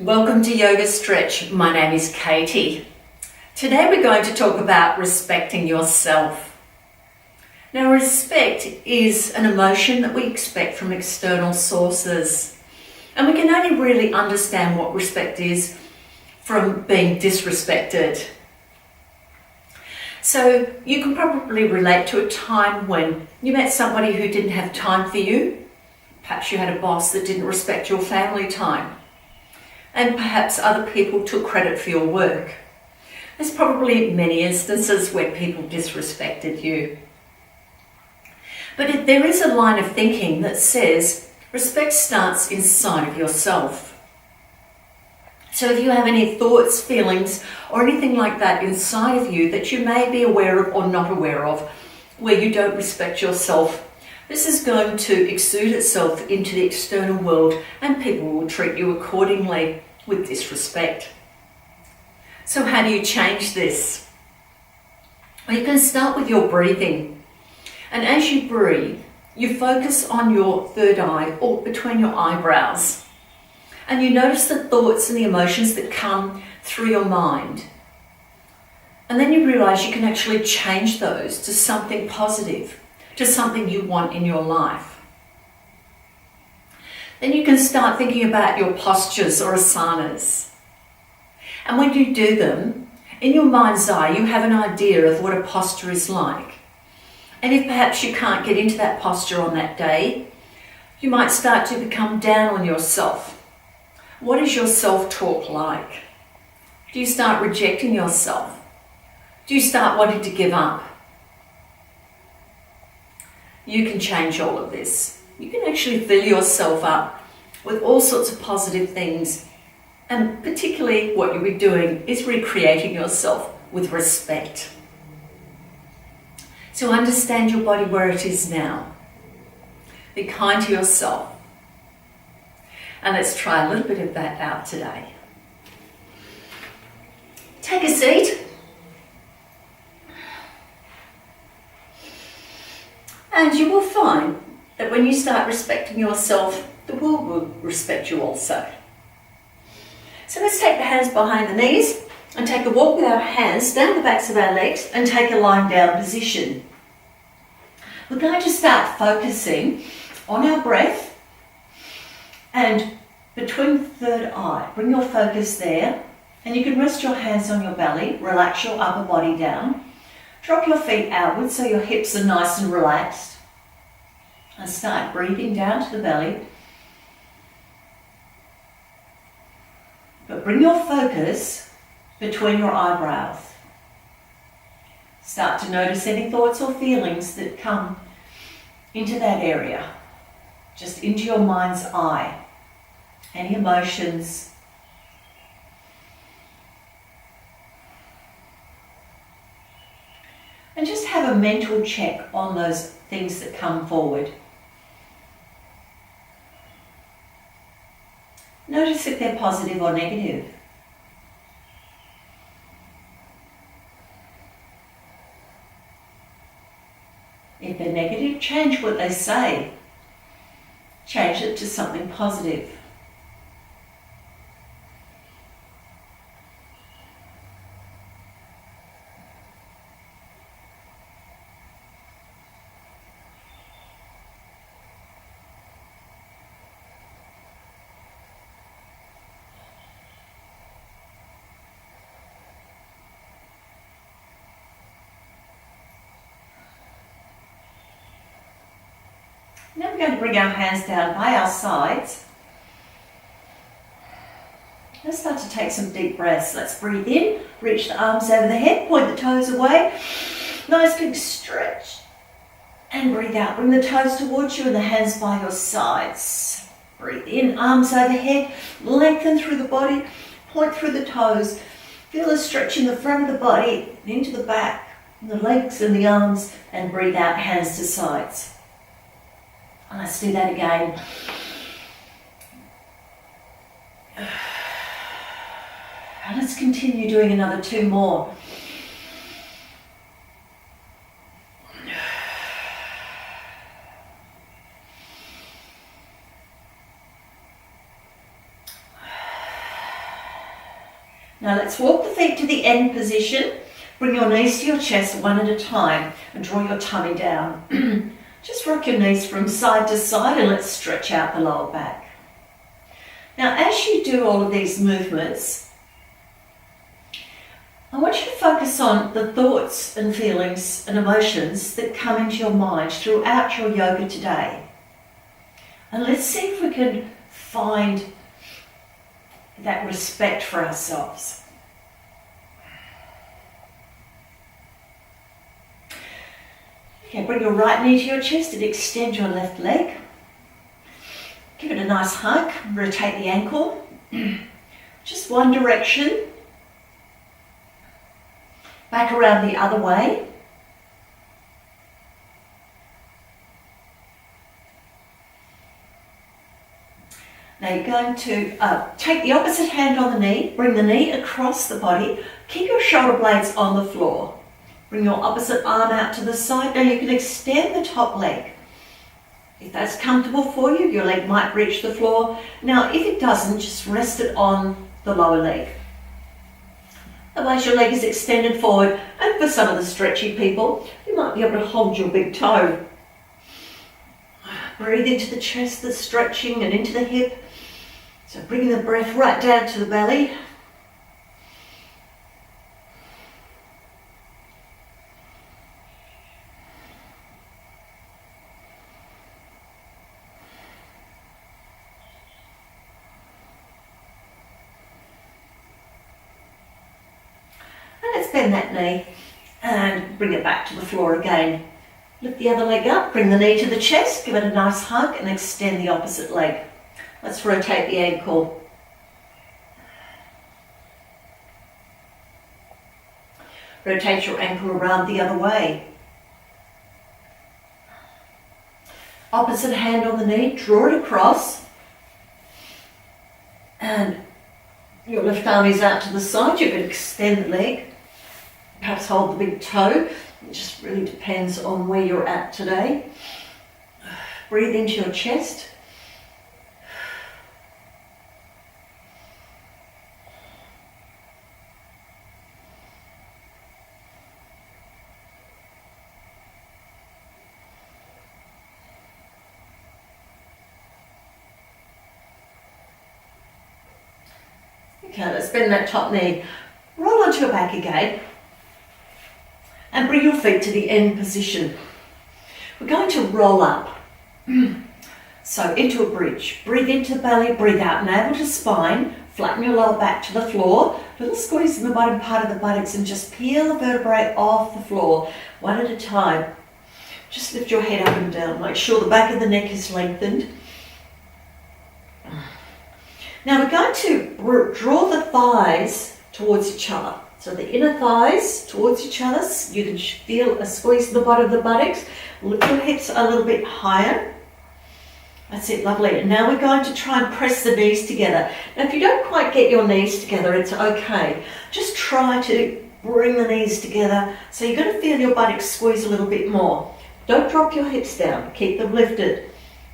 Welcome to Yoga Stretch. My name is Katy. Today we're going to talk about respecting yourself. Now, respect is an emotion that we expect from external sources, and we can only really understand what respect is from being disrespected. So you can probably relate to a time when you met somebody who didn't have time for you. Perhaps you had a boss that didn't respect your family time. And perhaps other people took credit for your work. There's probably many instances where people disrespected you. But there is a line of thinking that says respect starts inside of yourself. So if you have any thoughts, feelings, or anything like that inside of you that you may be aware of or not aware of, where you don't respect yourself, this is going to exude itself into the external world, and people will treat you accordingly with disrespect. So how do you change this? Well, you can start with your breathing. And as you breathe, you focus on your third eye or between your eyebrows. And you notice the thoughts and the emotions that come through your mind. And then you realize you can actually change those to something positive, to something you want in your life. Then you can start thinking about your postures or asanas. And when you do them, in your mind's eye, you have an idea of what a posture is like. And if perhaps you can't get into that posture on that day, you might start to become down on yourself. What is your self-talk like? Do you start rejecting yourself? Do you start wanting to give up? You can change all of this. You can actually fill yourself up with all sorts of positive things. And particularly what you'll be doing is recreating yourself with respect. So understand your body where it is now. Be kind to yourself. And let's try a little bit of that out today. Take a seat. And you will find that when you start respecting yourself, the world will respect you also. So let's take the hands behind the knees and take a walk with our hands down the backs of our legs and take a lying down position. We're going to start focusing on our breath and between the third eye. Bring your focus there, and you can rest your hands on your belly, relax your upper body down. Drop your feet outwards so your hips are nice and relaxed. And start breathing down to the belly. But bring your focus between your eyebrows. Start to notice any thoughts or feelings that come into that area. Just into your mind's eye. Any emotions. And just have a mental check on those things that come forward. Notice if they're positive or negative. If they're negative, change what they say. Change it to something positive. Now we're going to bring our hands down by our sides. Let's start to take some deep breaths. Let's breathe in, reach the arms over the head, point the toes away. Nice big stretch. And breathe out. Bring the toes towards you and the hands by your sides. Breathe in, arms overhead, lengthen through the body, point through the toes. Feel a stretch in the front of the body, into the back, the legs and the arms, and breathe out, hands to sides. And let's do that again. And let's continue doing another 2 more. Now let's walk the feet to the end position. Bring your knees to your chest one at a time and draw your tummy down. Just rock your knees from side to side and let's stretch out the lower back. Now as you do all of these movements, I want you to focus on the thoughts and feelings and emotions that come into your mind throughout your yoga today. And let's see if we can find that respect for ourselves. Okay, bring your right knee to your chest and extend your left leg. Give it a nice hug, rotate the ankle. Just one direction. Back around the other way. Now you're going to take the opposite hand on the knee, bring the knee across the body, keep your shoulder blades on the floor. Bring your opposite arm out to the side. Now you can extend the top leg. If that's comfortable for you, your leg might reach the floor. Now if it doesn't, just rest it on the lower leg. Otherwise your leg is extended forward, and for some of the stretchy people, you might be able to hold your big toe. Breathe into the chest, the stretching, and into the hip. So bringing the breath right down to the belly. And let's bend that knee and bring it back to the floor again. Lift the other leg up, bring the knee to the chest, give it a nice hug and extend the opposite leg. Let's rotate the ankle. Rotate your ankle around the other way. Opposite hand on the knee, draw it across. And your left arm is out to the side, you can extend the leg. Perhaps hold the big toe. It just really depends on where you're at today. Breathe into your chest. Okay, let's bend that top knee. Roll onto your back again. And bring your feet to the end position. We're going to roll up. So into a bridge. Breathe into the belly, breathe out, navel to spine. Flatten your lower back to the floor. Little squeeze in the bottom part of the buttocks and just peel the vertebrae off the floor, one at a time. Just lift your head up and down. Make sure the back of the neck is lengthened. Now we're going to draw the thighs towards each other. So the inner thighs towards each other. You can feel a squeeze in the bottom of the buttocks. Lift your hips a little bit higher. That's it, lovely. And now we're going to try and press the knees together. Now if you don't quite get your knees together, it's okay. Just try to bring the knees together. So you're going to feel your buttocks squeeze a little bit more. Don't drop your hips down. Keep them lifted.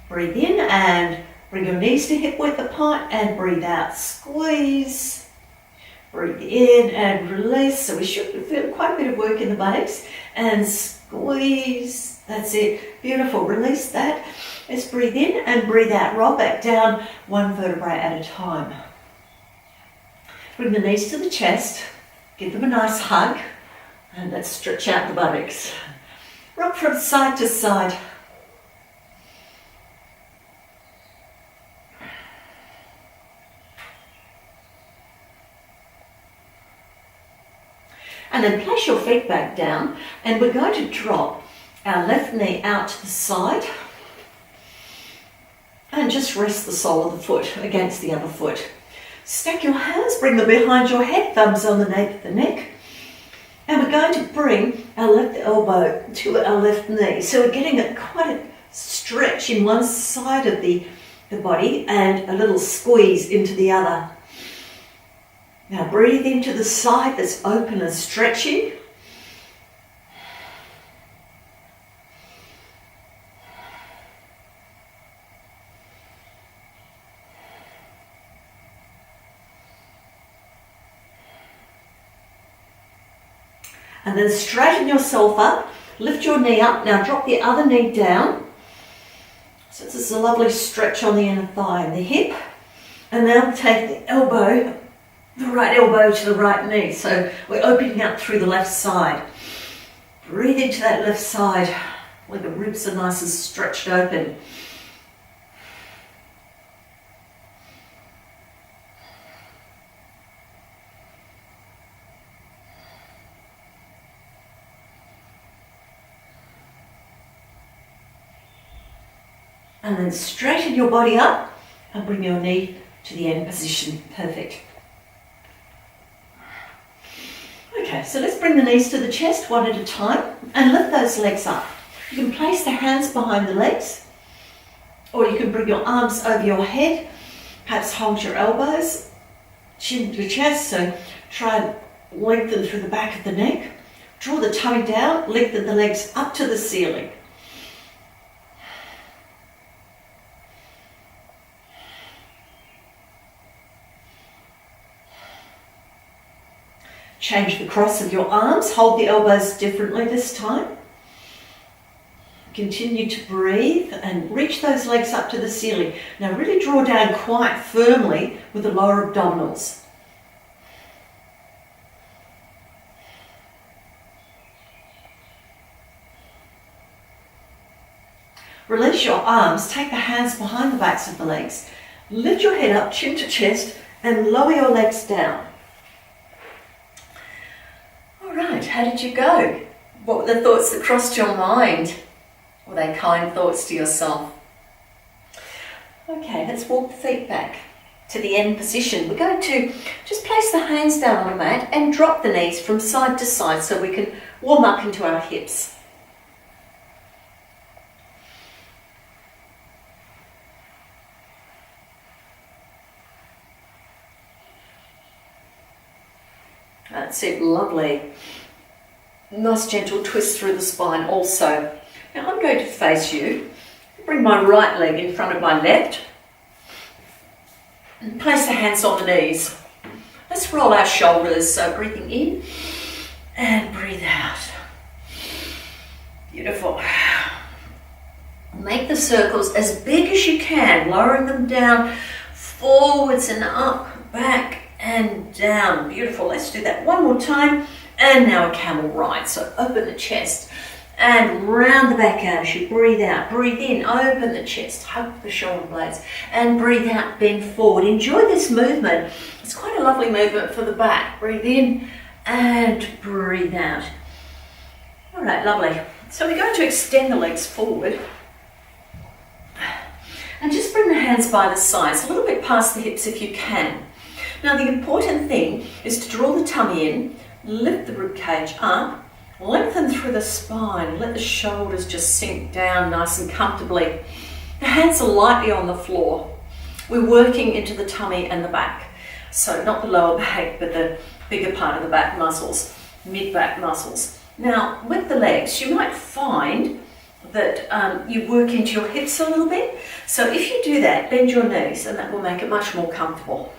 Breathe in and bring your knees to hip width apart and breathe out. Squeeze. Breathe in and release. So we should feel quite a bit of work in the buttocks. And squeeze. That's it. Beautiful. Release that. Let's breathe in and breathe out. Roll back down one vertebrae at a time. Bring the knees to the chest. Give them a nice hug. And let's stretch out the buttocks. Rock from side to side. And then place your feet back down and we're going to drop our left knee out to the side and just rest the sole of the foot against the other foot. Stack your hands, bring them behind your head, thumbs on the nape of the neck. And we're going to bring our left elbow to our left knee. So we're getting quite a stretch in one side of the body and a little squeeze into the other. Now breathe into the side that's open and stretching. And then straighten yourself up, lift your knee up, now drop the other knee down. So this is a lovely stretch on the inner thigh and the hip. And now take the elbow, the right elbow to the right knee. So we're opening up through the left side. Breathe into that left side where the ribs are nice and stretched open. And then straighten your body up and bring your knee to the end position. Perfect. Okay, so let's bring the knees to the chest one at a time and lift those legs up. You can place the hands behind the legs, or you can bring your arms over your head, perhaps hold your elbows, chin to the chest, so try and lengthen through the back of the neck. Draw the tummy down, lengthen the legs up to the ceiling. Change the cross of your arms, hold the elbows differently this time. Continue to breathe and reach those legs up to the ceiling. Now really draw down quite firmly with the lower abdominals. Release your arms, take the hands behind the backs of the legs. Lift your head up, chin to chest, and lower your legs down. Right, how did you go? What were the thoughts that crossed your mind? Were they kind thoughts to yourself? Okay, let's walk the feet back to the end position. We're going to just place the hands down on the mat and drop the knees from side to side so we can warm up into our hips. That's it, lovely. Nice gentle twist through the spine also. Now I'm going to face you. Bring my right leg in front of my left. And place the hands on the knees. Let's roll our shoulders, so breathing in and breathe out. Beautiful. Make the circles as big as you can, lowering them down, forwards and up, back and down. Beautiful. Let's do that one more time. And now a camel ride. So open the chest and round the back out as you breathe out. Breathe in, open the chest, hug the shoulder blades, and breathe out, bend forward. Enjoy this movement. It's quite a lovely movement for the back. Breathe in and breathe out. All right, lovely. So we're going to extend the legs forward. And just bring the hands by the sides, a little bit past the hips if you can. Now the important thing is to draw the tummy in, lift the rib cage up, lengthen through the spine, let the shoulders just sink down nice and comfortably. The hands are lightly on the floor. We're working into the tummy and the back. So not the lower back, but the bigger part of the back muscles, mid-back muscles. Now with the legs, you might find that you work into your hips a little bit. So if you do that, bend your knees and that will make it much more comfortable.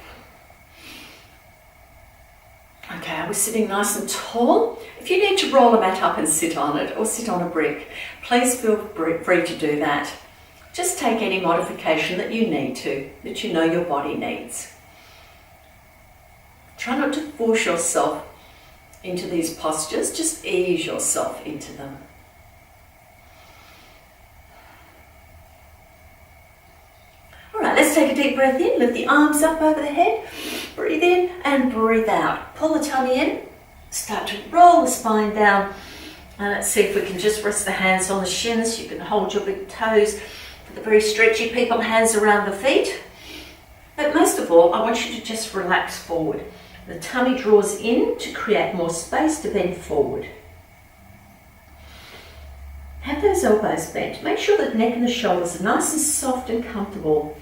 Okay, we're sitting nice and tall. If you need to roll a mat up and sit on it or sit on a brick, please feel free to do that. Just take any modification that you need to, that you know your body needs. Try not to force yourself into these postures, just ease yourself into them. All right, let's take a deep breath in, lift the arms up over the head, breathe in and breathe out. Pull the tummy in, start to roll the spine down, and let's see if we can just rest the hands on the shins. You can hold your big toes. For the very stretchy people, hands around the feet. But most of all, I want you to just relax forward. The tummy draws in to create more space to bend forward. Have those elbows bent. Make sure that the neck and the shoulders are nice and soft and comfortable.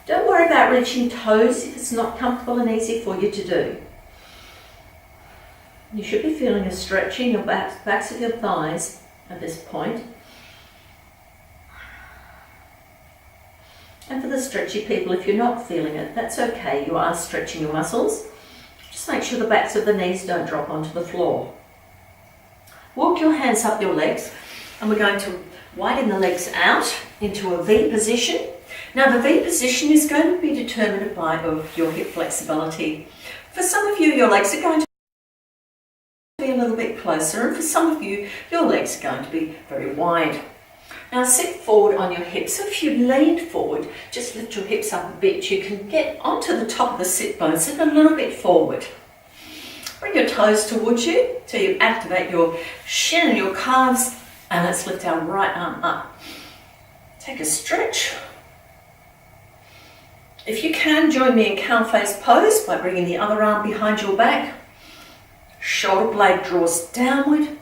Don't worry about reaching toes if it's not comfortable and easy for you to do. You should be feeling a stretch in your backs of your thighs at this point. And for the stretchy people, if you're not feeling it, that's okay. You are stretching your muscles. Just make sure the backs of the knees don't drop onto the floor. Walk your hands up your legs, and we're going to widen the legs out into a V position. Now the V position is going to be determined by your hip flexibility. For some of you, your legs are going to be a little bit closer, and for some of you, your legs are going to be very wide. Now sit forward on your hips. So if you lean forward, just lift your hips up a bit. You can get onto the top of the sit bones and a little bit forward. Bring your toes towards you so you activate your shin and your calves, and let's lift our right arm up. Take a stretch. If you can, join me in cow face pose by bringing the other arm behind your back. Shoulder blade draws downward.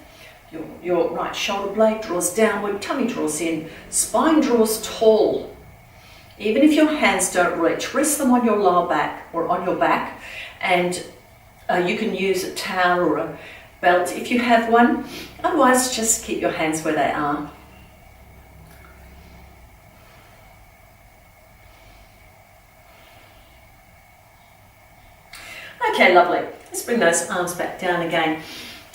Your right shoulder blade draws downward, tummy draws in, spine draws tall. Even if your hands don't reach, rest them on your lower back or on your back, and you can use a towel or a belt if you have one. Otherwise, just keep your hands where they are. Okay, lovely. Let's bring those arms back down again.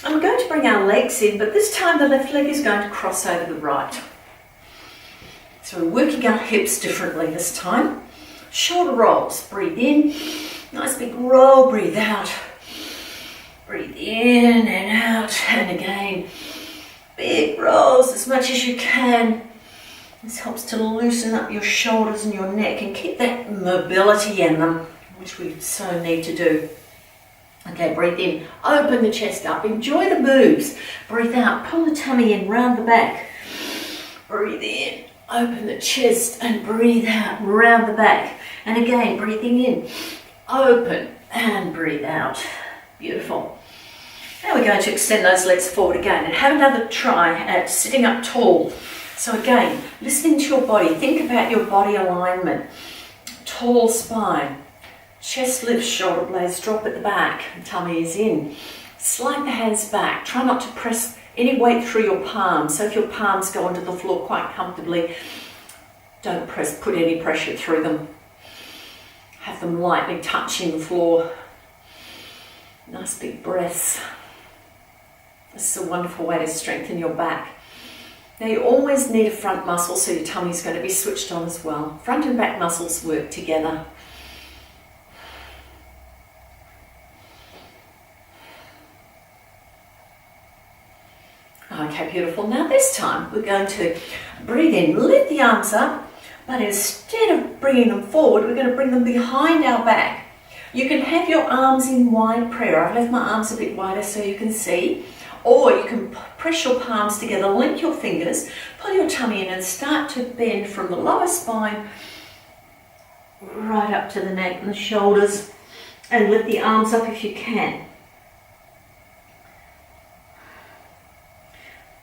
And we're going to bring our legs in, but this time the left leg is going to cross over the right. So we're working our hips differently this time. Shoulder rolls. Breathe in. Nice big roll. Breathe out. Breathe in and out, and again, big rolls as much as you can. This helps to loosen up your shoulders and your neck and keep that mobility in them, which we so need to do. Okay, breathe in, open the chest up, enjoy the moves. Breathe out, pull the tummy in, round the back. Breathe in, open the chest, and breathe out, round the back. And again, breathing in, open, and breathe out. Beautiful. Now we're going to extend those legs forward again and have another try at sitting up tall. So again, listening to your body, think about your body alignment. Tall spine, chest lifts, shoulder blades drop at the back, tummy is in. Slide the hands back, try not to press any weight through your palms. So if your palms go onto the floor quite comfortably, don't put any pressure through them. Have them lightly touching the floor. Nice big breaths. This is a wonderful way to strengthen your back. Now you always need a front muscle, so your tummy is going to be switched on as well. Front and back muscles work together. Okay, beautiful. Now this time we're going to breathe in, lift the arms up, but instead of bringing them forward, we're going to bring them behind our back. You can have your arms in wide prayer. I've left my arms a bit wider so you can see. Or you can press your palms together, link your fingers, pull your tummy in and start to bend from the lower spine right up to the neck and the shoulders, and lift the arms up if you can.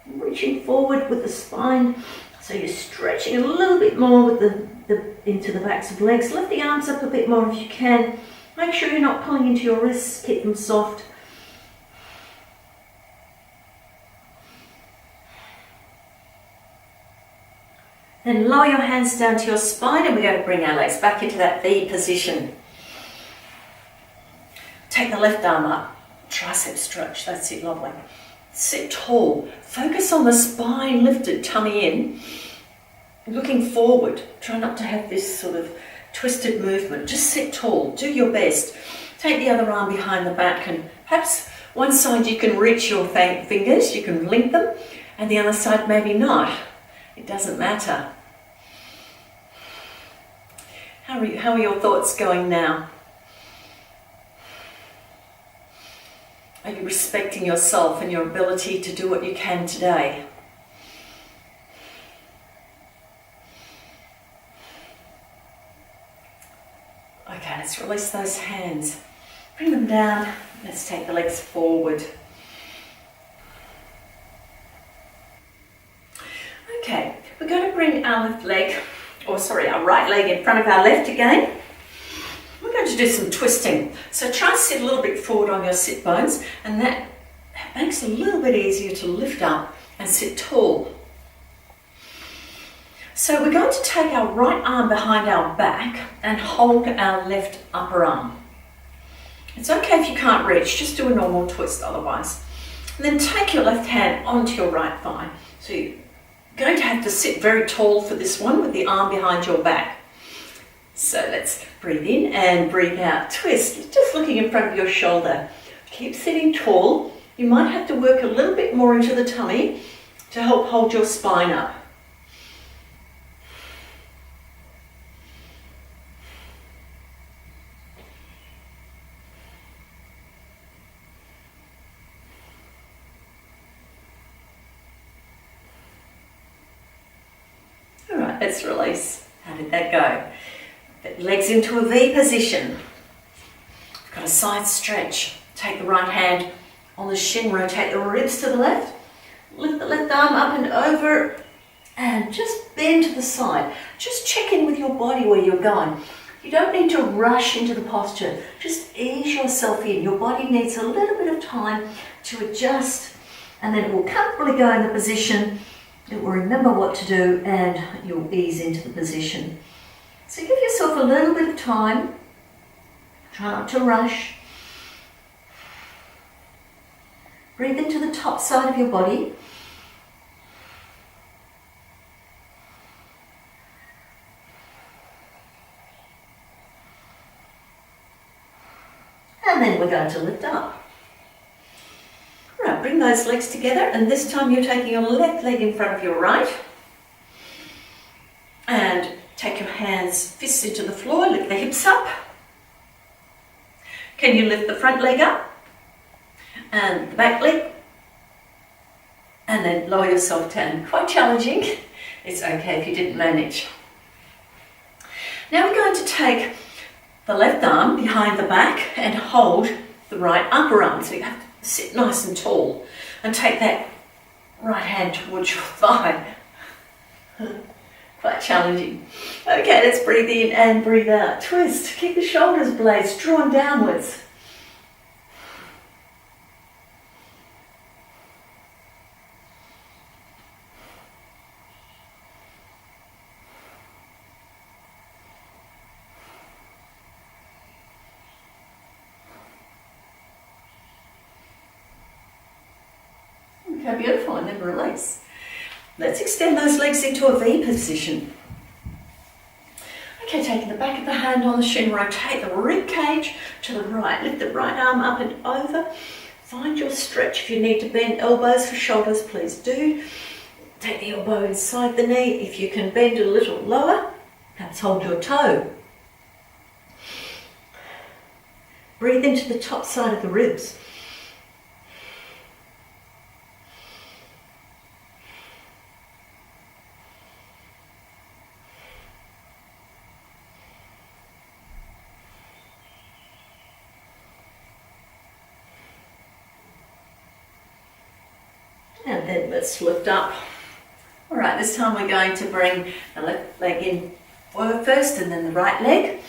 Reaching forward with the spine, so you're stretching a little bit more with into the backs of legs. Lift the arms up a bit more if you can. Make sure you're not pulling into your wrists, keep them soft. Then lower your hands down to your spine, and we're going to bring our legs back into that V position. Take the left arm up, tricep stretch, that's it, lovely. Sit tall, focus on the spine lifted, tummy in, looking forward. Try not to have this sort of twisted movement, just sit tall, do your best. Take the other arm behind the back, and perhaps one side you can reach your fingers, you can link them, and the other side maybe not. It doesn't matter. How are your thoughts going now? Are you respecting yourself and your ability to do what you can today? Okay, let's release those hands. Bring them down. Let's take the legs forward. Okay, we're going to bring our our right leg in front of our left again. We're going to do some twisting. So try and sit a little bit forward on your sit bones, and that makes it a little bit easier to lift up and sit tall. So we're going to take our right arm behind our back and hold our left upper arm. It's okay if you can't reach, just do a normal twist otherwise. And then take your left hand onto your right thigh. So you're going to have to sit very tall for this one with the arm behind your back. So let's breathe in and breathe out. Twist, just looking in front of your shoulder. Keep sitting tall. You might have to work a little bit more into the tummy to help hold your spine up. All right, let's release. How did that go? Legs into a V position. Got a side stretch. Take the right hand on the shin, rotate the ribs to the left. Lift the left arm up and over and just bend to the side. Just check in with your body where you're going. You don't need to rush into the posture. Just ease yourself in. Your body needs a little bit of time to adjust, and then it will comfortably go in the position. It will remember what to do and you'll ease into the position. So give yourself a little bit of time. Try not to rush. Breathe into the top side of your body. And then we're going to lift up. All right, bring those legs together, and this time you're taking your left leg in front of your right. And take your hands, fists into the floor, lift the hips up. Can you lift the front leg up? And the back leg, and then lower yourself down. Quite challenging. It's okay if you didn't manage. Now we're going to take the left arm behind the back and hold the right upper arm. So you have to sit nice and tall and take that right hand towards your thigh. Quite challenging. Okay, let's breathe in and breathe out. Twist. Keep the shoulders blades drawn downwards. Okay, beautiful, and then release. Let's extend those legs into a V position. Okay, taking the back of the hand on the shin, rotate the rib cage to the right. Lift the right arm up and over. Find your stretch. If you need to bend elbows for shoulders, please do. Take the elbow inside the knee. If you can bend a little lower, perhaps hold your toe. Breathe into the top side of the ribs. And then let's lift up. All right, this time we're going to bring the left leg in first and then the right leg.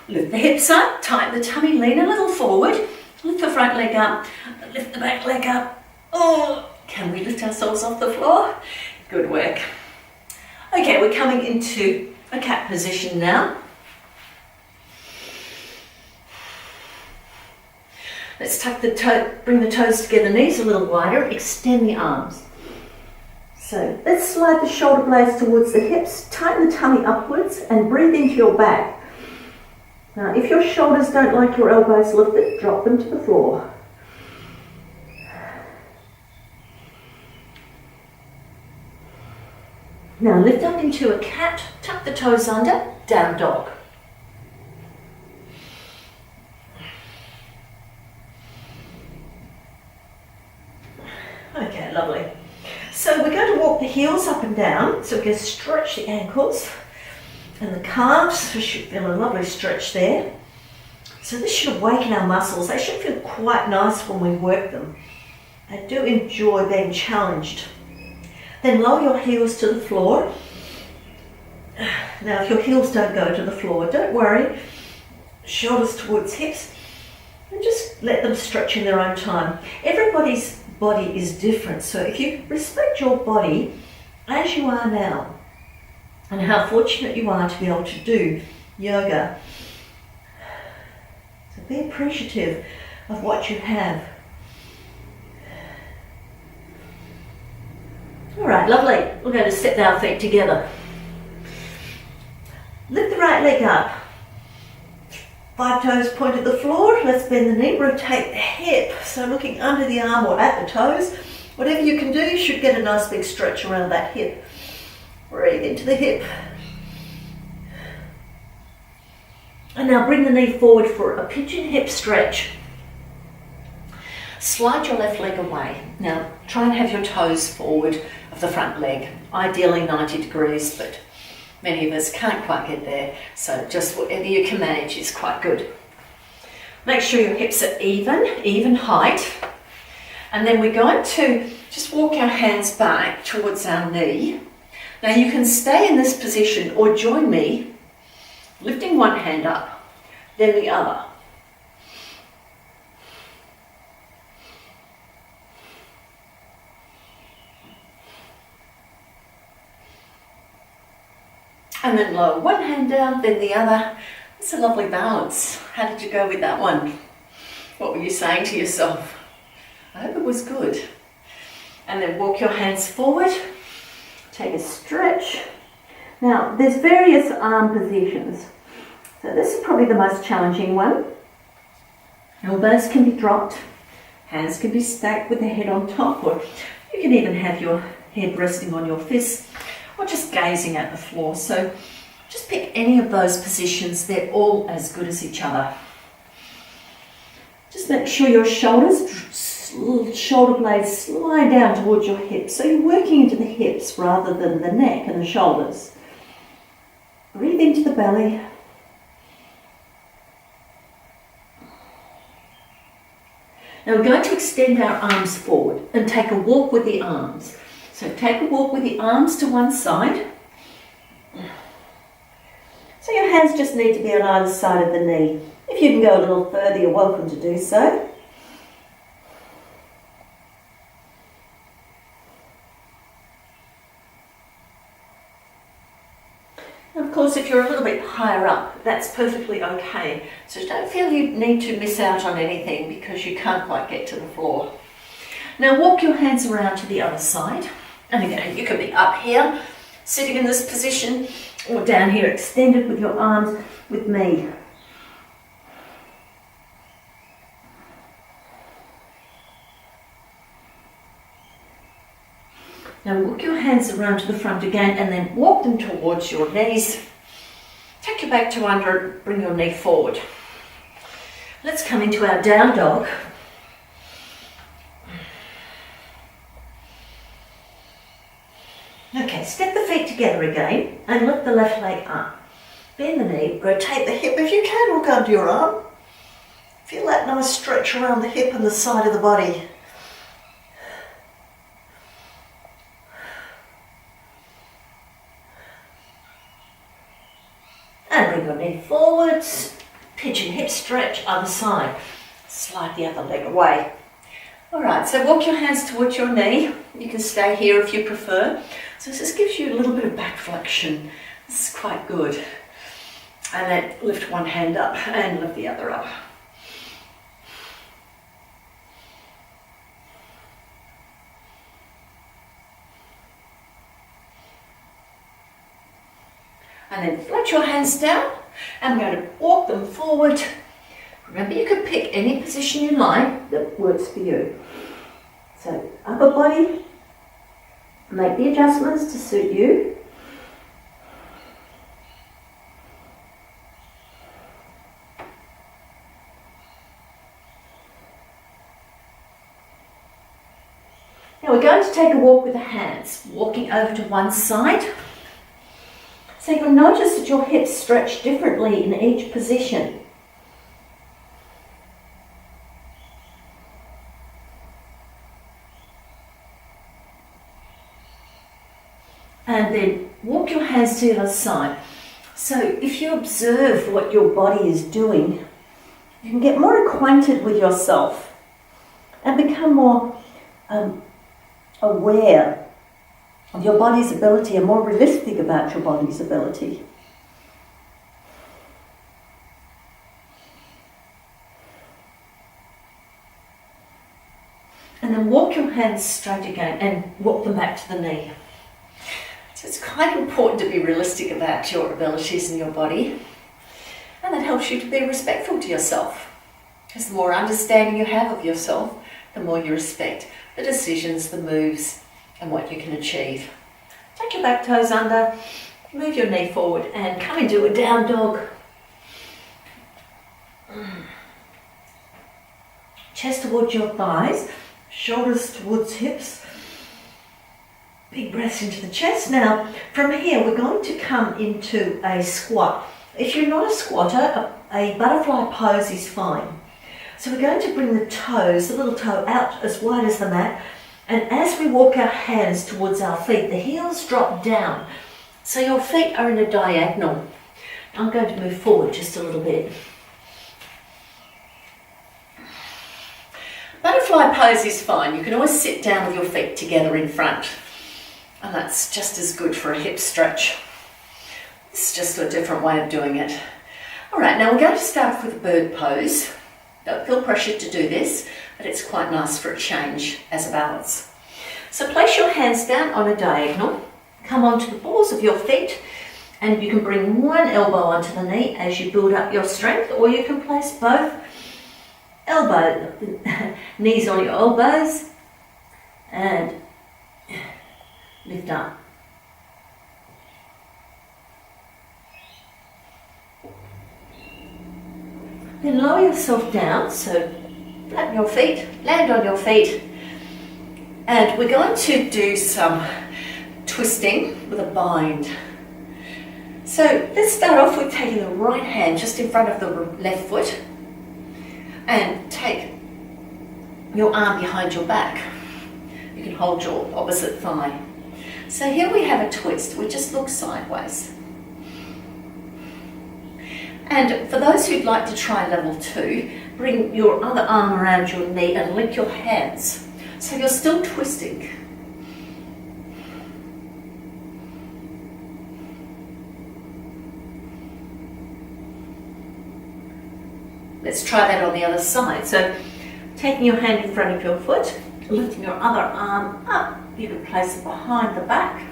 Lift the hips up, tighten the tummy, lean a little forward. Lift the front leg up, lift the back leg up. Oh, can we lift ourselves off the floor? Good work. Okay, we're coming into a cat position now. Let's tuck the toe, bring the toes together, knees a little wider, extend the arms. So let's slide the shoulder blades towards the hips, tighten the tummy upwards and breathe into your back. Now if your shoulders don't like your elbows lifted, drop them to the floor. Now lift up into a cat, tuck the toes under, down dog. Okay, lovely. So we're going to walk the heels up and down, so we're going to stretch the ankles and the calves. We should feel a lovely stretch there. So this should awaken our muscles. They should feel quite nice when we work them. I do enjoy being challenged. Then lower your heels to the floor. Now if your heels don't go to the floor, don't worry. Shoulders towards hips and just let them stretch in their own time. Everybody's body is different, so if you respect your body as you are now and how fortunate you are to be able to do yoga, so be appreciative of what you have. Alright, lovely. We're going to step our feet together. Lift the right leg up. 5 toes point at the floor. Let's bend the knee, rotate the hip. So looking under the arm or at the toes. Whatever you can do, you should get a nice big stretch around that hip. Breathe into the hip. And now bring the knee forward for a pigeon hip stretch. Slide your left leg away. Now try and have your toes forward of the front leg, ideally 90 degrees, but many of us can't quite get there, so just whatever you can manage is quite good. Make sure your hips are even height, and then we're going to just walk our hands back towards our knee. Now you can stay in this position or join me, lifting one hand up, then the other. And then lower one hand down, then the other. It's a lovely balance. How did you go with that one? What were you saying to yourself? I hope it was good. And then walk your hands forward. Take a stretch. Now, there's various arm positions. So this is probably the most challenging one. Elbows can be dropped. Hands can be stacked with the head on top, or you can even have your head resting on your fists, or just gazing at the floor. So just pick any of those positions. They're all as good as each other. Just make sure your shoulder blades slide down towards your hips. So you're working into the hips rather than the neck and the shoulders. Breathe into the belly. Now we're going to extend our arms forward and take a walk with the arms. So take a walk with the arms to one side. So your hands just need to be on either side of the knee. If you can go a little further, you're welcome to do so. And of course, if you're a little bit higher up, that's perfectly okay. So don't feel you need to miss out on anything because you can't quite get to the floor. Now walk your hands around to the other side. And again, you could be up here, sitting in this position, or down here, extended with your arms with me. Now walk your hands around to the front again and then walk them towards your knees. Take your back to under, bring your knee forward. Let's come into our down dog. Okay, step the feet together again and lift the left leg up. Bend the knee, rotate the hip. If you can, look under your arm. Feel that nice stretch around the hip and the side of the body. And bring your knee forwards. Pigeon hip stretch, other side. Slide the other leg away. Alright, so walk your hands towards your knee. You can stay here if you prefer. So this gives you a little bit of back flexion. This is quite good. And then lift one hand up and lift the other up. And then flat your hands down. And we're going to walk them forward. Remember, you can pick any position you like that works for you. So upper body, make the adjustments to suit you. Now we're going to take a walk with the hands, walking over to one side. So you'll notice that your hips stretch differently in each position. And then walk your hands to the other side. So if you observe what your body is doing, you can get more acquainted with yourself and become more aware of your body's ability and more realistic about your body's ability. And then walk your hands straight again and walk them back to the knee. So it's quite important to be realistic about your abilities in your body. And that helps you to be respectful to yourself. Because the more understanding you have of yourself, the more you respect the decisions, the moves, and what you can achieve. Take your back toes under, move your knee forward, and come into a down dog. Chest towards your thighs, shoulders towards hips. Big breaths into the chest. Now, from here, we're going to come into a squat. If you're not a squatter, a butterfly pose is fine. So we're going to bring the toes, the little toe out as wide as the mat. And as we walk our hands towards our feet, the heels drop down. So your feet are in a diagonal. I'm going to move forward just a little bit. Butterfly pose is fine. You can always sit down with your feet together in front. And that's just as good for a hip stretch. It's just a different way of doing it. All right, now we're going to start off with a bird pose. Don't feel pressured to do this, but it's quite nice for a change as a balance. So place your hands down on a diagonal. Come onto the balls of your feet, and you can bring one elbow onto the knee as you build up your strength, or you can place both knees on your elbows and lift up. Then lower yourself down, so flatten your feet, land on your feet, and we're going to do some twisting with a bind. So let's start off with taking the right hand just in front of the left foot and take your arm behind your back. You can hold your opposite thigh. So here we have a twist. We just look sideways. And for those who'd like to try level 2, bring your other arm around your knee and link your hands. So you're still twisting. Let's try that on the other side. So taking your hand in front of your foot, lifting your other arm up, you can place it behind the back.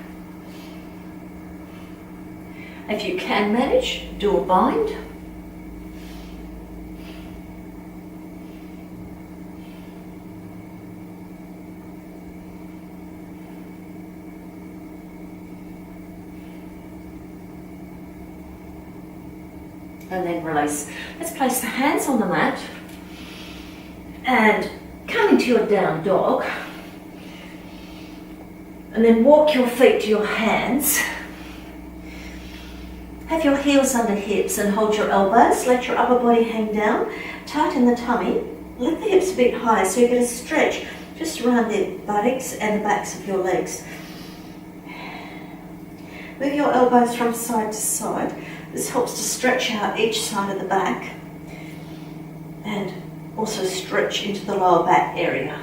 If you can manage, do a bind. And then release. Let's place the hands on the mat and come into your down dog. And then walk your feet to your hands. Have your heels under hips and hold your elbows. Let your upper body hang down. Tighten the tummy. Lift the hips a bit higher so you get a stretch just around the buttocks and the backs of your legs. Move your elbows from side to side. This helps to stretch out each side of the back and also stretch into the lower back area.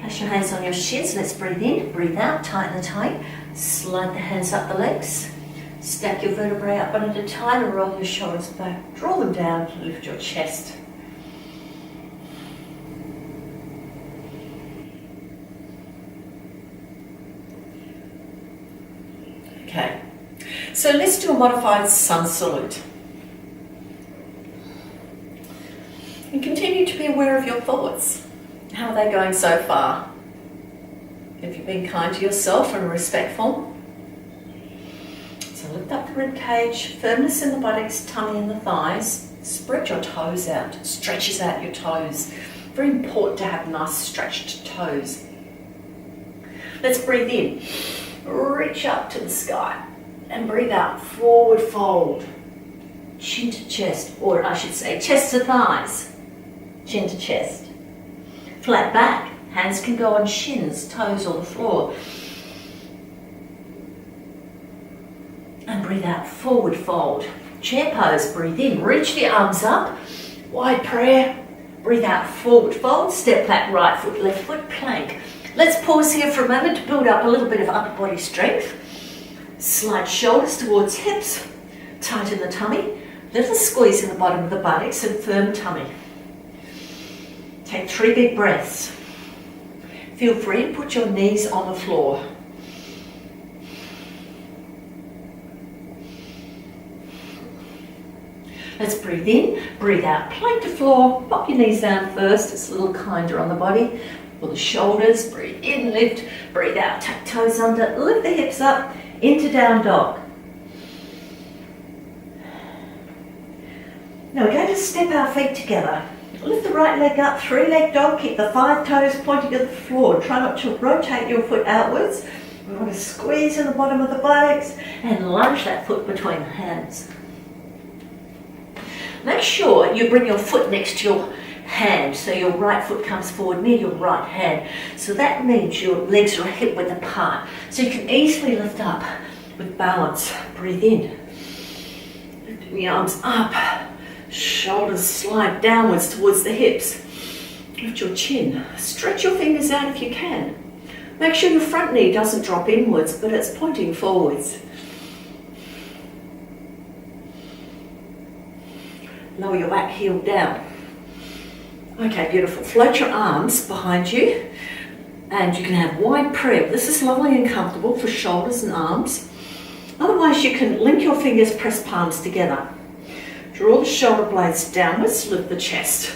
Place your hands on your shins. Let's breathe in, breathe out, tighten the tummy. Slide the hands up the legs. Stack your vertebrae up one at a time and roll your shoulders back. Draw them down to lift your chest. Okay, so let's do a modified sun salute. And continue to be aware of your thoughts. How are they going so far? Have you been kind to yourself and respectful? So lift up the rib cage, firmness in the buttocks, tummy and the thighs. Spread your toes out, stretches out your toes. Very important to have nice stretched toes. Let's breathe in. Reach up to the sky and breathe out, forward fold, chin to chest, or I should say chest to thighs, chin to chest. Flat back, hands can go on shins, toes on the floor. And breathe out, forward fold. Chair pose, breathe in, reach the arms up, wide prayer, breathe out, forward fold, step back, right foot, left foot, plank. Let's pause here for a moment to build up a little bit of upper body strength. Slide shoulders towards hips, tighten the tummy, Little squeeze in the bottom of the buttocks and firm tummy. Take 3 big breaths. Feel free to put your knees on the floor. Let's breathe in, breathe out. Plank to floor, pop your knees down first. It's a little kinder on the body. Pull the shoulders, breathe in, lift, breathe out. Tuck toes under, lift the hips up into down dog. Now we're going to step our feet together. Lift the right leg up, 3-leg dog. Keep the 5 toes pointing at the floor. Try not to rotate your foot outwards. We want to squeeze in the bottom of the buttocks and lunge that foot between the hands. Make sure you bring your foot next to your hand, so your right foot comes forward near your right hand. So that means your legs are hip width apart. So you can easily lift up with balance. Breathe in. Lifting the arms up. Shoulders slide downwards towards the hips. Lift your chin. Stretch your fingers out if you can. Make sure your front knee doesn't drop inwards, but it's pointing forwards. Lower your back heel down. Okay, beautiful. Float your arms behind you and you can have wide prayer. This is lovely and comfortable for shoulders and arms. Otherwise, you can link your fingers, press palms together. Draw the shoulder blades downwards, lift the chest.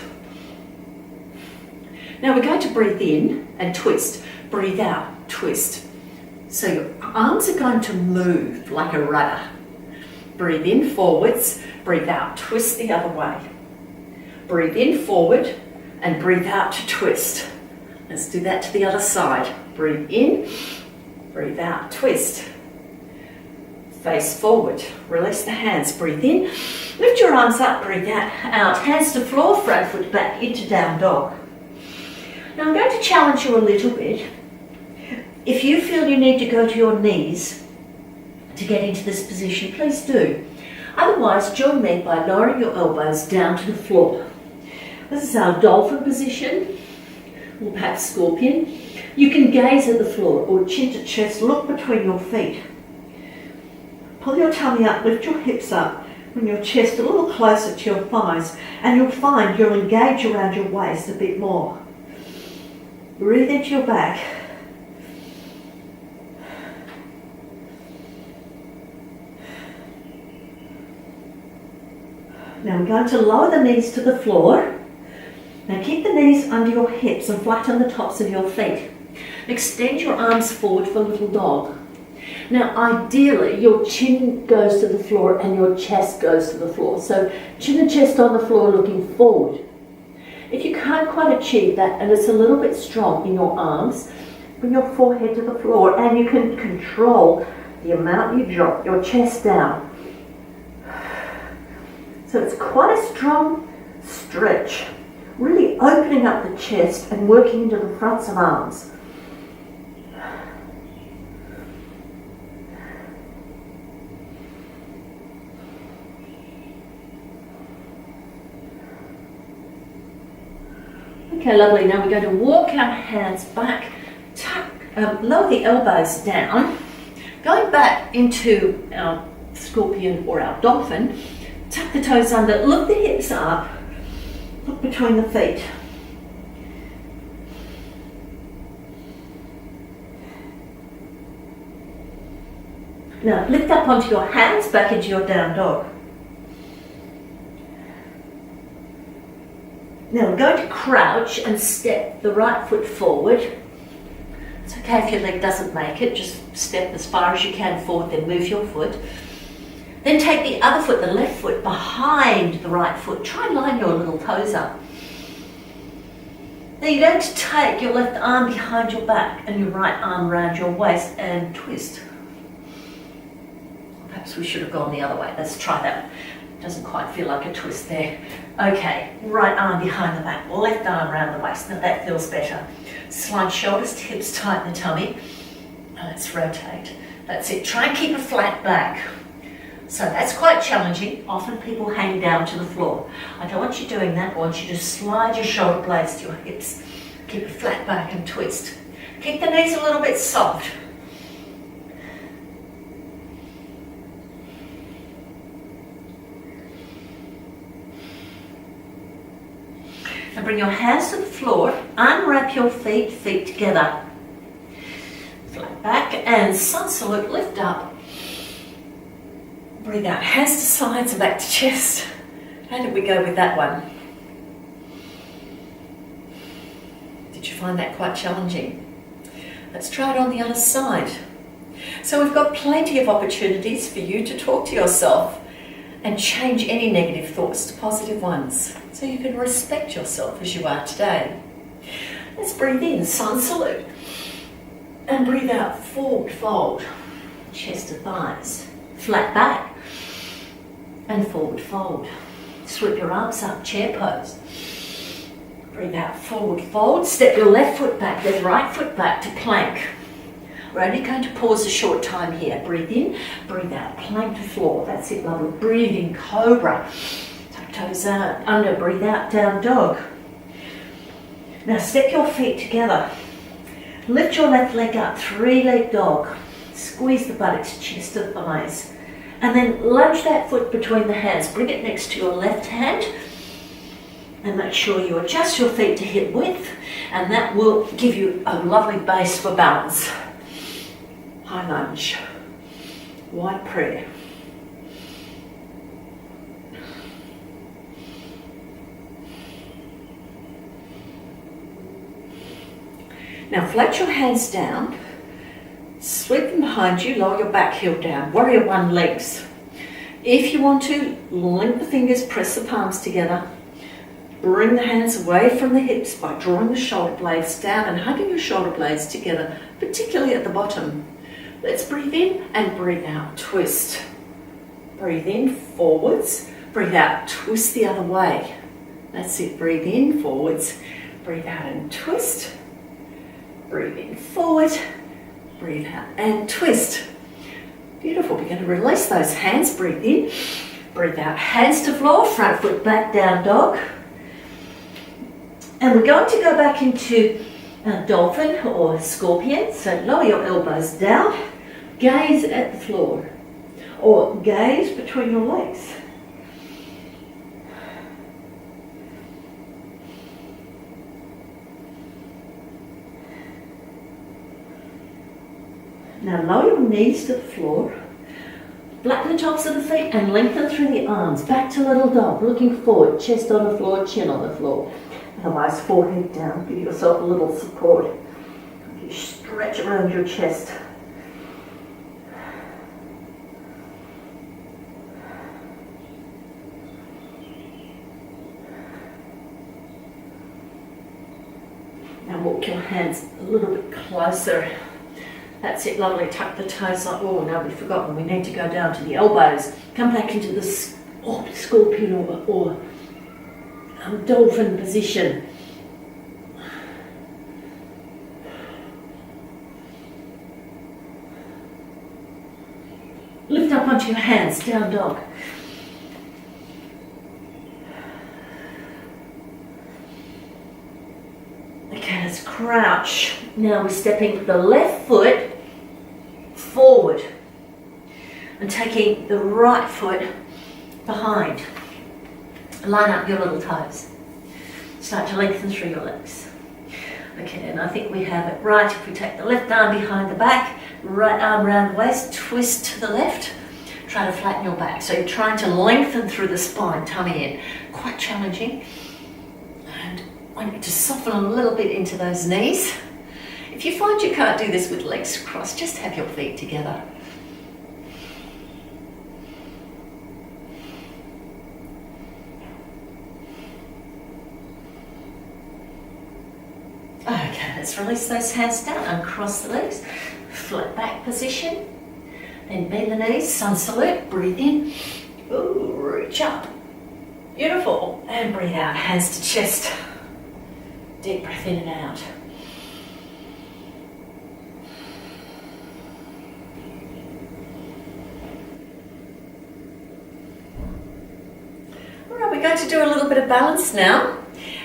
Now we're going to breathe in and twist. Breathe out, twist. So your arms are going to move like a rudder. Breathe in, forwards. Breathe out, twist the other way. Breathe in, forward, and breathe out to twist. Let's do that to the other side. Breathe in, breathe out, twist. Face forward, release the hands, breathe in, lift your arms up, breathe out, hands to floor, front foot back into down dog. Now I'm going to challenge you a little bit. If you feel you need to go to your knees to get into this position, please do. Otherwise, join me by lowering your elbows down to the floor. This is our dolphin position, or perhaps scorpion. You can gaze at the floor or chin to chest, look between your feet. Pull your tummy up, lift your hips up, bring your chest a little closer to your thighs, and you'll find you'll engage around your waist a bit more. Breathe into your back. Now we're going to lower the knees to the floor. Now keep the knees under your hips and flatten the tops of your feet. Extend your arms forward for little dog. Now ideally your chin goes to the floor and your chest goes to the floor. So chin and chest on the floor looking forward. If you can't quite achieve that and it's a little bit strong in your arms, bring your forehead to the floor and you can control the amount you drop your chest down. So it's quite a strong stretch, really opening up the chest and working into the fronts of arms. Okay, lovely. Now we're going to walk our hands back, lower the elbows down, going back into our scorpion or our dolphin. Tuck the toes under, look the hips up, look between the feet. Now lift up onto your hands, back into your down dog. Now we're going to crouch and step the right foot forward. It's okay if your leg doesn't make it, just step as far as you can forward, then move your foot. Then take the other foot, the left foot, behind the right foot. Try and line your little toes up. Now you're going to take your left arm behind your back and your right arm around your waist and twist. Perhaps we should have gone the other way. Let's try that. Doesn't quite feel like a twist there. Okay, right arm behind the back, left arm around the waist. Now that feels better. Slide shoulders to hips, tighten the tummy. Let's rotate. That's it. Try and keep a flat back. So that's quite challenging. Often people hang down to the floor. I don't want you doing that. I want you to slide your shoulder blades to your hips. Keep a flat back and twist. Keep the knees a little bit soft. And bring your hands to the floor, unwrap your feet, feet together. Flat back and sun salute, lift up. Breathe out, hands to sides and back to chest. How did we go with that one? Did you find that quite challenging? Let's try it on the other side. So we've got plenty of opportunities for you to talk to yourself and change any negative thoughts to positive ones, so you can respect yourself as you are today. Let's breathe in, sun salute, and breathe out, forward fold, chest to thighs, flat back, and forward fold. Sweep your arms up, chair pose. Breathe out, forward fold, step your left foot back, then right foot back to plank. We're only going to pause a short time here. Breathe in, breathe out, plank to floor. That's it, lovely. Breathe in, cobra. Tuck toes out, under, breathe out, down dog. Now step your feet together. Lift your left leg up, three-leg dog. Squeeze the buttocks, chest to thighs. And then lunge that foot between the hands. Bring it next to your left hand. And make sure you adjust your feet to hip width. And that will give you a lovely base for balance. High lunge, wide prayer. Now flat your hands down, sweep them behind you, lower your back heel down, warrior one legs. If you want to, link the fingers, press the palms together. Bring the hands away from the hips by drawing the shoulder blades down and hugging your shoulder blades together, particularly at the bottom. Let's breathe in and breathe out, twist. Breathe in, forwards. Breathe out, twist the other way. That's it, breathe in, forwards. Breathe out and twist. Breathe in, forward. Breathe out and twist. Beautiful, we're going to release those hands, breathe in. Breathe out, hands to floor, front foot back, down dog. And we're going to go back into dolphin or scorpion. So lower your elbows down, gaze at the floor, or gaze between your legs. Now lower your knees to the floor, flatten the tops of the feet and lengthen through the arms. Back to little dog, looking forward, chest on the floor, chin on the floor. Otherwise, forehead down, give yourself a little support. You stretch around your chest. Now walk your hands a little bit closer. That's it, lovely. Tuck the toes up. Oh, no, we've forgotten. We need to go down to the elbows. Come back into the scorpion or dolphin position. Lift up onto your hands, down dog. Okay, let's crouch. Now we're stepping the left foot forward and taking the right foot behind. Line up your little toes. Start to lengthen through your legs. Okay, and I think we have it right. If we take the left arm behind the back, right arm around the waist, twist to the left, try to flatten your back. So you're trying to lengthen through the spine, tummy in. Quite challenging. And I want you to soften a little bit into those knees. If you find you can't do this with legs crossed, just have your feet together. Okay, let's release those hands down, uncross the legs, flat back position, then bend the knees, sun salute, breathe in, ooh, reach up, beautiful, and breathe out, hands to chest, deep breath in and out. All right, we're going to do a little bit of balance now,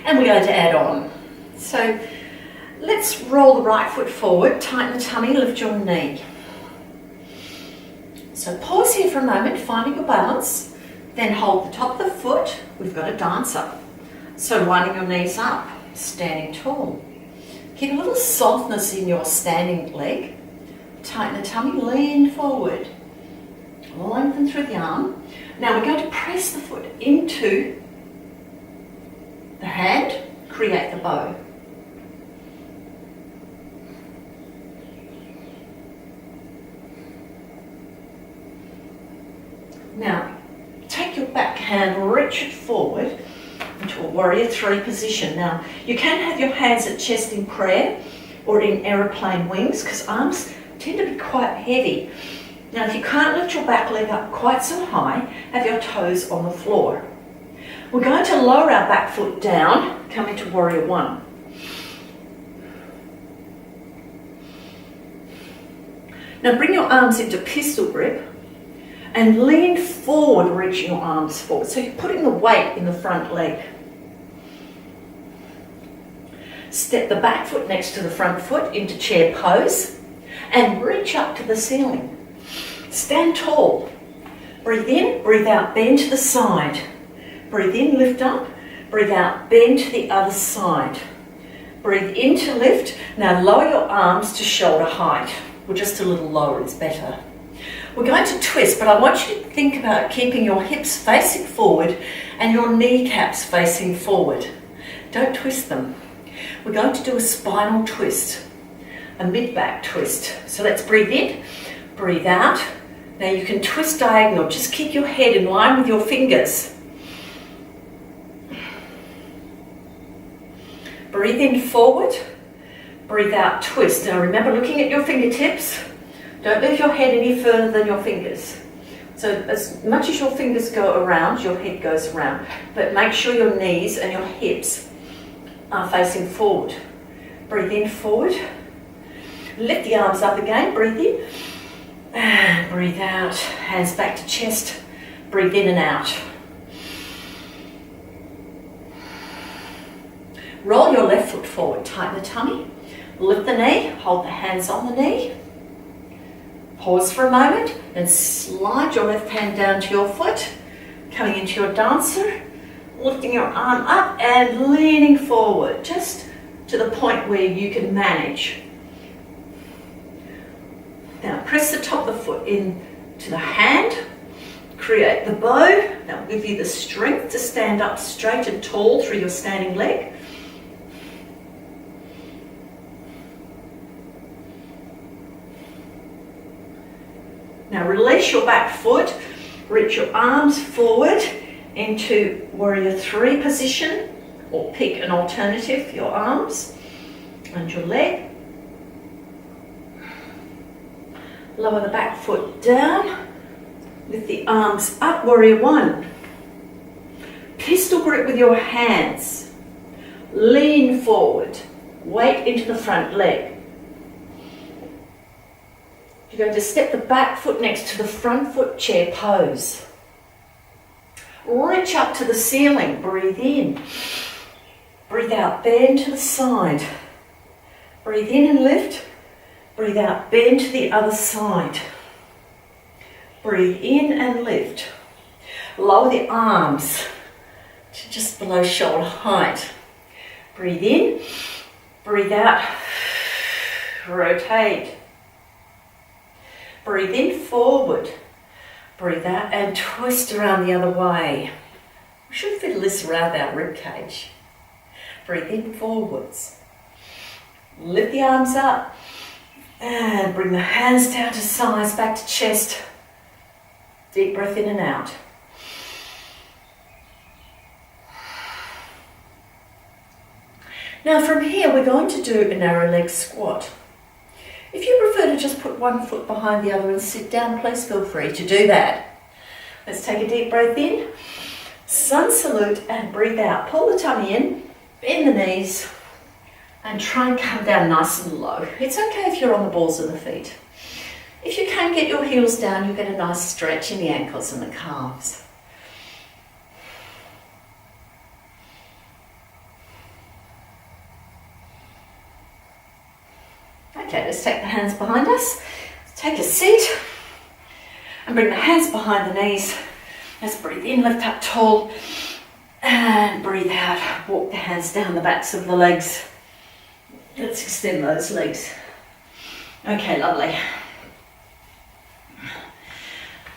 and we're going to add on. So let's roll the right foot forward, tighten the tummy, lift your knee. So pause here for a moment, finding your balance, then hold the top of the foot. We've got a dancer. So lining your knees up, standing tall. Keep a little softness in your standing leg. Tighten the tummy, lean forward. Lengthen through the arm. Now we're going to press the foot into the hand, create the bow. Now, take your back hand, reach it forward into a warrior three position. Now, you can have your hands at chest in prayer or in aeroplane wings because arms tend to be quite heavy. Now, if you can't lift your back leg up quite so high, have your toes on the floor. We're going to lower our back foot down, come into warrior one. Now, bring your arms into pistol grip and lean forward, reaching your arms forward. So you're putting the weight in the front leg. Step the back foot next to the front foot into chair pose and reach up to the ceiling. Stand tall. Breathe in, breathe out, bend to the side. Breathe in, lift up. Breathe out, bend to the other side. Breathe in to lift. Now lower your arms to shoulder height. Or just a little lower is better. We're going to twist, but I want you to think about keeping your hips facing forward and your kneecaps facing forward. Don't twist them. We're going to do a spinal twist, a mid-back twist. So let's breathe in, breathe out. Now you can twist diagonal, just keep your head in line with your fingers. Breathe in forward, breathe out, twist. Now remember looking at your fingertips. Don't move your head any further than your fingers. So as much as your fingers go around, your head goes around. But make sure your knees and your hips are facing forward. Breathe in forward. Lift the arms up again. Breathe in. And breathe out. Hands back to chest. Breathe in and out. Roll your left foot forward. Tighten the tummy. Lift the knee. Hold the hands on the knee. Pause for a moment and slide your left hand down to your foot, coming into your dancer, lifting your arm up and leaning forward, just to the point where you can manage. Now press the top of the foot into the hand, create the bow. That will give you the strength to stand up straight and tall through your standing leg. Now release your back foot, reach your arms forward into warrior three position, or pick an alternative for your arms and your leg. Lower the back foot down, lift the arms up, warrior one. Pistol grip with your hands, lean forward, weight into the front leg. You're going to step the back foot next to the front foot, chair pose. Reach up to the ceiling, breathe in. Breathe out, bend to the side. Breathe in and lift. Breathe out, bend to the other side. Breathe in and lift. Lower the arms to just below shoulder height. Breathe in, breathe out, rotate. Breathe in forward, breathe out and twist around the other way. We should fiddle this around our rib cage. Breathe in forwards. Lift the arms up and bring the hands down to sides, back to chest. Deep breath in and out. Now from here we're going to do a narrow leg squat. If you prefer to just put one foot behind the other and sit down, please feel free to do that. Let's take a deep breath in, sun salute and breathe out. Pull the tummy in, bend the knees and try and come down nice and low. It's okay if you're on the balls of the feet. If you can't get your heels down, you'll get a nice stretch in the ankles and the calves. Okay, let's take the hands behind us. Take a seat and bring the hands behind the knees. Let's breathe in, lift up tall And breathe out. Walk the hands down the backs of the legs. Let's extend those legs. Okay, lovely.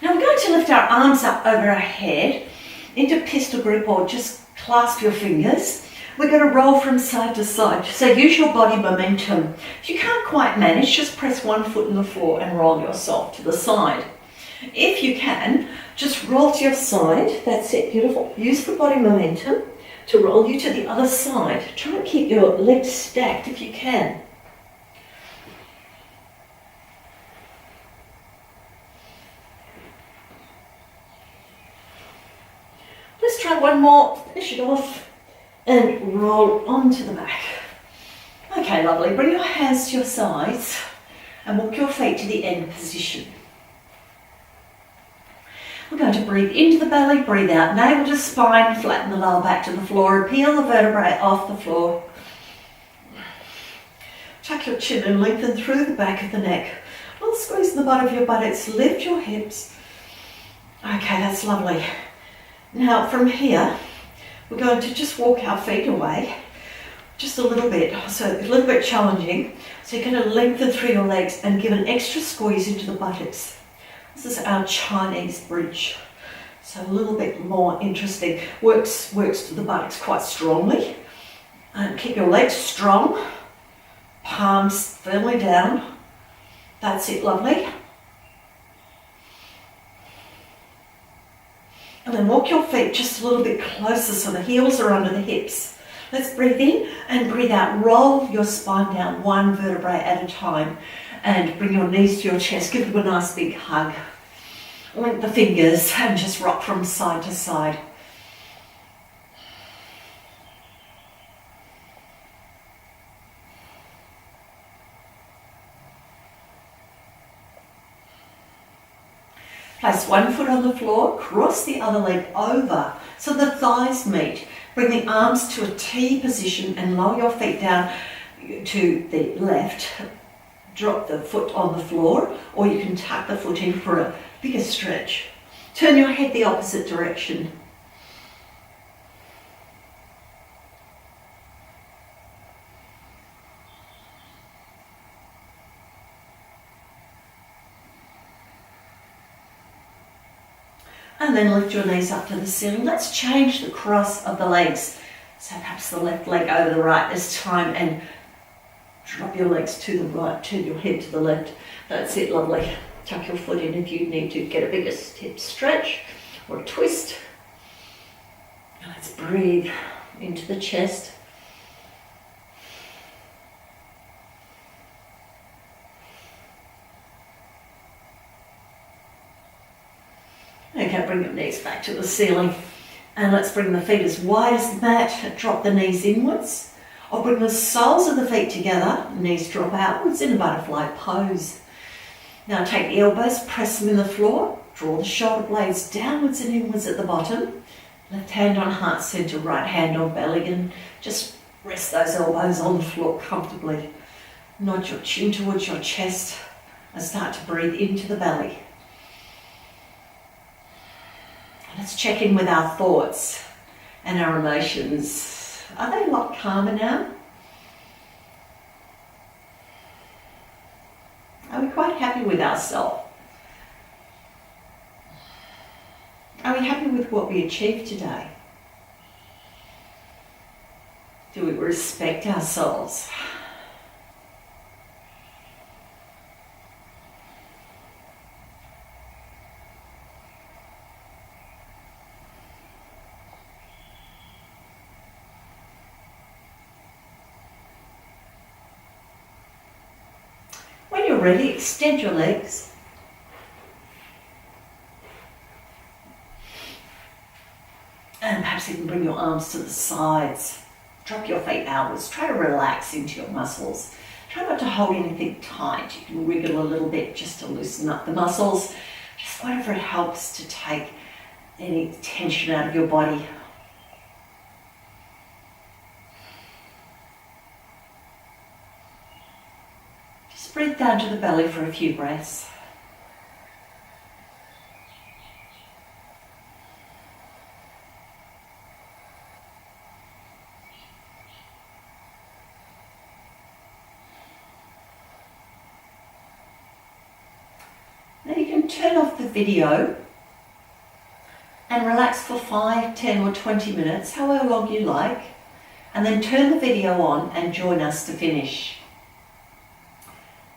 Now we're going to lift our arms up over our head into pistol grip, or just clasp your fingers. We're going to roll from side to side. So use your body momentum. If you can't quite manage, just press one foot on the floor and roll yourself to the side. If you can, just roll to your side. That's it, beautiful. Use the body momentum to roll you to the other side. Try and keep your legs stacked if you can. Let's try one more. Finish it off and roll onto the back. Okay, lovely. Bring your hands to your sides and walk your feet to the end position. We're going to breathe into the belly, breathe out, navel to spine, flatten the lower back to the floor and peel the vertebrae off the floor. Tuck your chin and lengthen through the back of the neck. A little squeeze in the butt of your buttocks, lift your hips. Okay, that's lovely. Now from here, we're going to just walk our feet away, just a little bit, so a little bit challenging. So you're going to lengthen through your legs and give an extra squeeze into the buttocks. This is our Chinese bridge. So a little bit more interesting. Works to the buttocks quite strongly. And keep your legs strong, palms firmly down. That's it, lovely. And then walk your feet just a little bit closer so the heels are under the hips. Let's breathe in and breathe out. Roll your spine down one vertebrae at a time and bring your knees to your chest. Give them a nice big hug. Link the fingers and just rock from side to side. Place one foot on the floor, cross the other leg over so the thighs meet. Bring the arms to a T position and lower your feet down to the left. Drop the foot on the floor, or you can tuck the foot in for a bigger stretch. Turn your head the opposite direction. And then lift your knees up to the ceiling. Let's change the cross of the legs. So perhaps the left leg over the right this time and drop your legs to the right, turn your head to the left. That's it, lovely. Tuck your foot in if you need to get a bigger hip stretch or a twist. And let's breathe into the chest. Okay, bring your knees back to the ceiling. And let's bring the feet as wide as the mat. Drop the knees inwards. Or bring the soles of the feet together. Knees drop outwards in a butterfly pose. Now take the elbows, press them in the floor. Draw the shoulder blades downwards and inwards at the bottom. Left hand on heart center, right hand on belly. And just rest those elbows on the floor comfortably. Nod your chin towards your chest and start to breathe into the belly. Let's check in with our thoughts and our emotions. Are they a lot calmer now? Are we quite happy with ourselves? Are we happy with what we achieved today? Do we respect ourselves? When you're ready, extend your legs. And perhaps you can bring your arms to the sides. Drop your feet outwards. Try to relax into your muscles. Try not to hold anything tight. You can wiggle a little bit just to loosen up the muscles. Just whatever helps to take any tension out of your body. Just breathe down to the belly for a few breaths. turn off the video and relax for 5, 10 or 20 minutes, however long you like, and then turn the video on and join us to finish.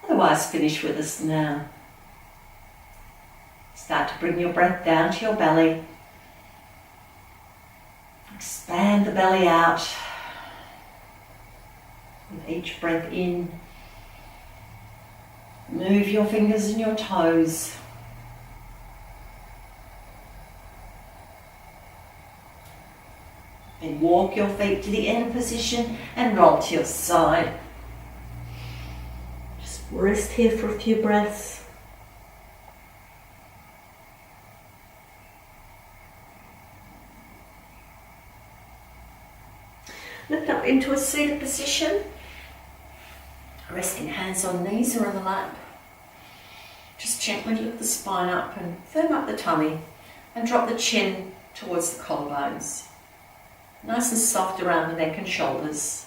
Otherwise, finish with us now. Start to bring your breath down to your belly. Expand the belly out with each breath in. Move your fingers and your toes. Then walk your feet to the end position and roll to your side. Just rest here for a few breaths. Lift up into a seated position. Resting hands on knees or on the lap. Just gently lift the spine up and firm up the tummy and drop the chin towards the collarbones. Nice and soft around the neck and shoulders.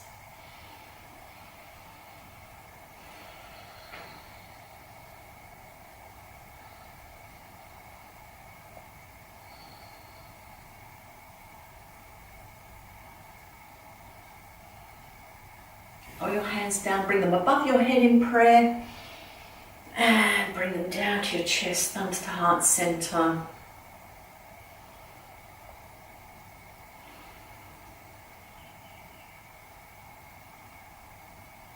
Roll your hands down, bring them above your head in prayer. And bring them down to your chest, thumbs to heart center.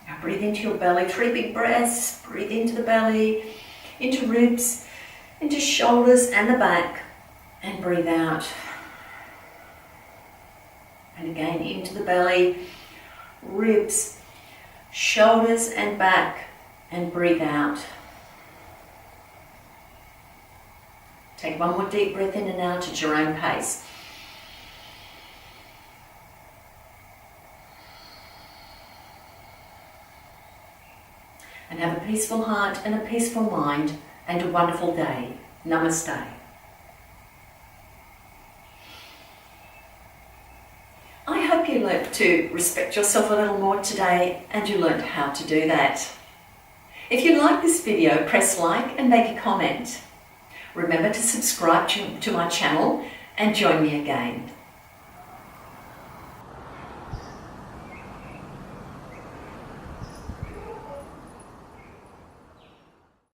Now breathe into your belly, 3 big breaths. Breathe into the belly, into ribs, into shoulders and the back. And breathe out. And again into the belly, ribs, shoulders and back. And breathe out. Take one more deep breath in and out at your own pace. And have a peaceful heart and a peaceful mind and a wonderful day. Namaste. I hope you learnt to respect yourself a little more today and you learnt how to do that. If you like this video, press like and make a comment. Remember to subscribe to my channel and join me again.